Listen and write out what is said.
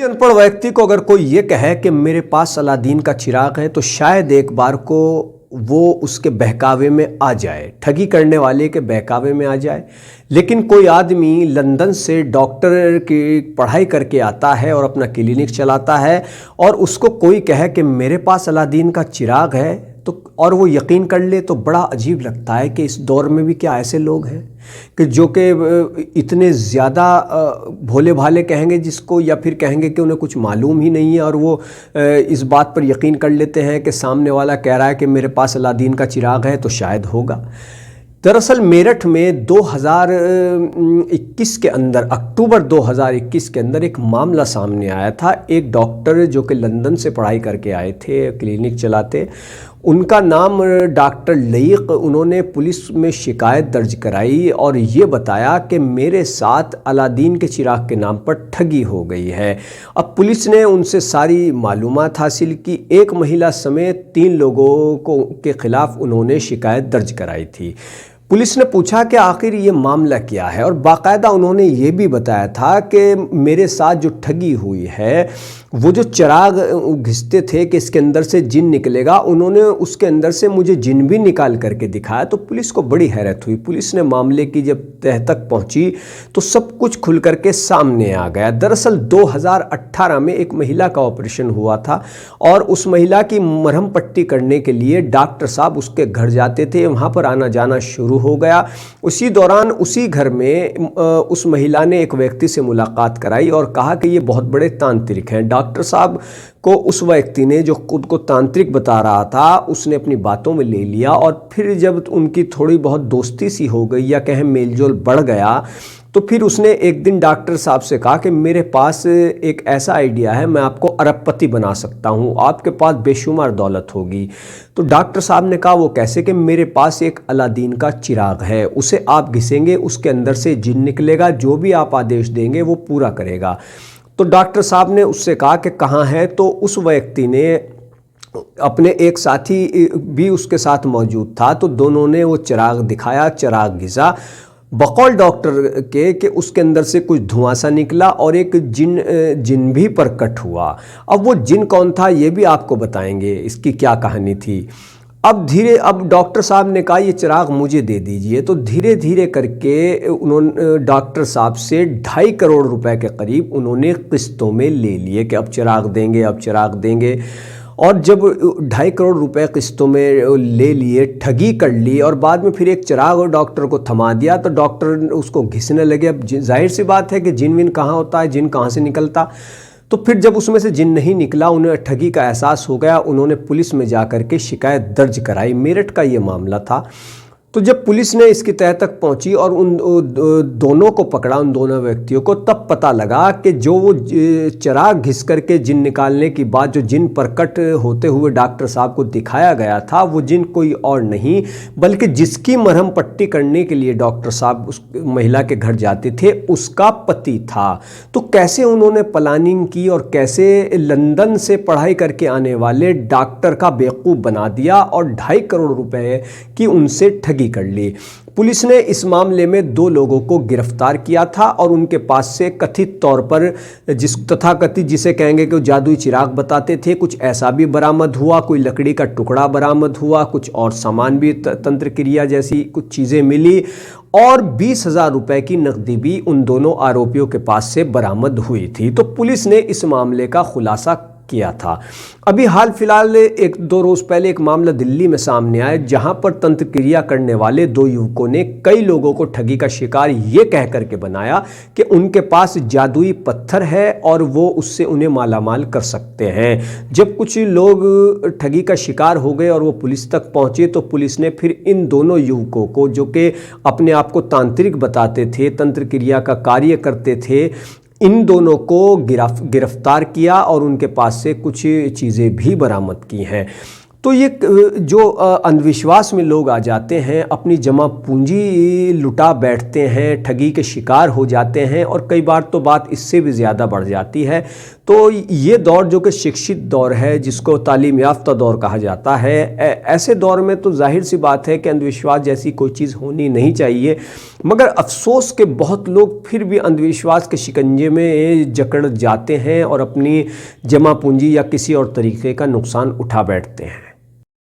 अनपढ़ व्यक्ति को अगर कोई ये कहे कि मेरे पास अलादीन का चिराग है तो शायद एक बार को वो उसके बहकावे में आ जाए, ठगी करने वाले के बहकावे में आ जाए। लेकिन कोई आदमी लंदन से डॉक्टर की पढ़ाई करके आता है और अपना क्लिनिक चलाता है और उसको कोई कहे कि मेरे पास अलादीन का चिराग है तो और वो यकीन कर ले तो बड़ा अजीब लगता है कि इस दौर में भी क्या ऐसे लोग हैं कि जो कि इतने ज़्यादा भोले भाले कहेंगे जिसको, या फिर कहेंगे कि उन्हें कुछ मालूम ही नहीं है और वो इस बात पर यकीन कर लेते हैं कि सामने वाला कह रहा है कि मेरे पास अलादीन का चिराग है तो शायद होगा। दरअसल मेरठ में 2021 के अंदर, अक्टूबर 2021 के अंदर एक मामला सामने आया था। एक डॉक्टर जो कि लंदन से पढ़ाई करके आए थे, क्लिनिक चलाते, उनका नाम डॉक्टर लईक, उन्होंने पुलिस में शिकायत दर्ज कराई और ये बताया कि मेरे साथ अलादीन के चिराग के नाम पर ठगी हो गई है। अब पुलिस ने उनसे सारी मालूमात हासिल की। एक महिला समेत 3 लोगों के खिलाफ उन्होंने शिकायत दर्ज कराई थी। पुलिस ने पूछा कि आखिर ये मामला क्या है और बाकायदा उन्होंने ये भी बताया था कि मेरे साथ जो ठगी हुई है वो जो चिराग घिसते थे कि इसके अंदर से जिन निकलेगा, उन्होंने उसके अंदर से मुझे जिन भी निकाल करके दिखाया। तो पुलिस को बड़ी हैरत हुई। पुलिस ने मामले की जब तह तक पहुंची तो सब कुछ खुल करके सामने आ गया। दरअसल 2018 में एक महिला का ऑपरेशन हुआ था और उस महिला की मरहम पट्टी करने के लिए डॉक्टर साहब उसके घर जाते थे, वहाँ पर आना जाना शुरू हो गया। उसी दौरान उसी घर में उस महिला ने एक व्यक्ति से मुलाकात कराई और कहा कि ये बहुत बड़े तांत्रिक हैं। डॉक्टर साहब को उस व्यक्ति ने, जो खुद को तांत्रिक बता रहा था, उसने अपनी बातों में ले लिया और फिर जब उनकी थोड़ी बहुत दोस्ती सी हो गई या कहें मेलजोल बढ़ गया तो फिर उसने एक दिन डॉक्टर साहब से कहा कि मेरे पास एक ऐसा आइडिया है, मैं आपको अरबपति बना सकता हूँ, आपके पास बेशुमार दौलत होगी। तो डॉक्टर साहब ने कहा वो कैसे? कि मेरे पास एक अलादीन का चिराग है, उसे आप घिसेंगे, उसके अंदर से जिन निकलेगा, जो भी आप आदेश देंगे वो पूरा करेगा। तो डॉक्टर साहब ने उससे कहा कि कहाँ है? तो उस व्यक्ति ने, अपने एक साथी भी उसके साथ मौजूद था, तो दोनों ने वो चिराग दिखाया, चिराग घिसा, बकौल डॉक्टर के कि उसके अंदर से कुछ धुआं सा निकला और एक जिन भी प्रकट हुआ। अब वो जिन कौन था ये भी आपको बताएंगे, इसकी क्या कहानी थी। अब डॉक्टर साहब ने कहा ये चिराग मुझे दे दीजिए। तो धीरे धीरे करके उन्होंने डॉक्टर साहब से 2.5 करोड़ रुपए के करीब उन्होंने किस्तों में ले लिए कि अब चिराग देंगे, अब चिराग देंगे। और जब 2.5 करोड़ रुपए किस्तों में ले लिए, ठगी कर ली और बाद में फिर एक चिराग और डॉक्टर को थमा दिया तो डॉक्टर उसको घिसने लगे। अब जाहिर सी बात है कि जिन विन कहाँ होता है, जिन कहाँ से निकलता। तो फिर जब उसमें से जिन नहीं निकला, उन्हें ठगी का एहसास हो गया, उन्होंने पुलिस में जा कर के शिकायत दर्ज कराई। मेरठ का ये मामला था। तो जब पुलिस ने इसकी तह तक पहुंची और उन दोनों को पकड़ा, उन दोनों व्यक्तियों को, तब पता लगा कि जो वो चिराग घिस करके जिन निकालने की बात, जो जिन प्रकट होते हुए डॉक्टर साहब को दिखाया गया था, वो जिन कोई और नहीं बल्कि जिसकी मरहम पट्टी करने के लिए डॉक्टर साहब उस महिला के घर जाते थे, उसका पति था। तो कैसे उन्होंने प्लानिंग की और कैसे लंदन से पढ़ाई करके आने वाले डॉक्टर का बेवकूफ़ बना दिया और 2.5 करोड़ रुपए की उनसे ठगी कर ली। पुलिस ने इस मामले में 2 लोगों को गिरफ्तार किया था और उनके पास से कथित तौर पर तथाकथित जिसे कहेंगे कि जादुई चिराग बताते थे, कुछ ऐसा भी बरामद हुआ, कोई लकड़ी का टुकड़ा बरामद हुआ, कुछ और सामान भी, तंत्र क्रिया जैसी कुछ चीज़ें मिली और 20,000 रुपए की नकदी भी उन दोनों आरोपियों के पास से बरामद हुई थी। तो पुलिस ने इस मामले का खुलासा किया था। अभी हाल फिलहाल 1-2 रोज़ पहले एक मामला दिल्ली में सामने आया जहां पर तंत्र क्रिया करने वाले 2 युवकों ने कई लोगों को ठगी का शिकार ये कह करके बनाया कि उनके पास जादुई पत्थर है और वो उससे उन्हें मालामाल कर सकते हैं। जब कुछ लोग ठगी का शिकार हो गए और वो पुलिस तक पहुंचे तो पुलिस ने फिर इन दोनों युवकों को, जो कि अपने आप को तांत्रिक बताते थे, तंत्र क्रिया का कार्य करते थे, इन दोनों को गिरफ्तार किया और उनके पास से कुछ चीज़ें भी बरामद की हैं। तो ये जो अंधविश्वास में लोग आ जाते हैं, अपनी जमा पूंजी लुटा बैठते हैं, ठगी के शिकार हो जाते हैं, और कई बार तो बात इससे भी ज़्यादा बढ़ जाती है। तो ये दौर जो कि शिक्षित दौर है, जिसको तालीम याफ्ता दौर कहा जाता है, ऐसे दौर में तो जाहिर सी बात है कि अंधविश्वास जैसी कोई चीज़ होनी नहीं चाहिए। मगर अफसोस के बहुत लोग फिर भी अंधविश्वास के शिकंजे में जकड़ जाते हैं और अपनी जमा पूंजी या किसी और तरीके का नुकसान उठा बैठते हैं।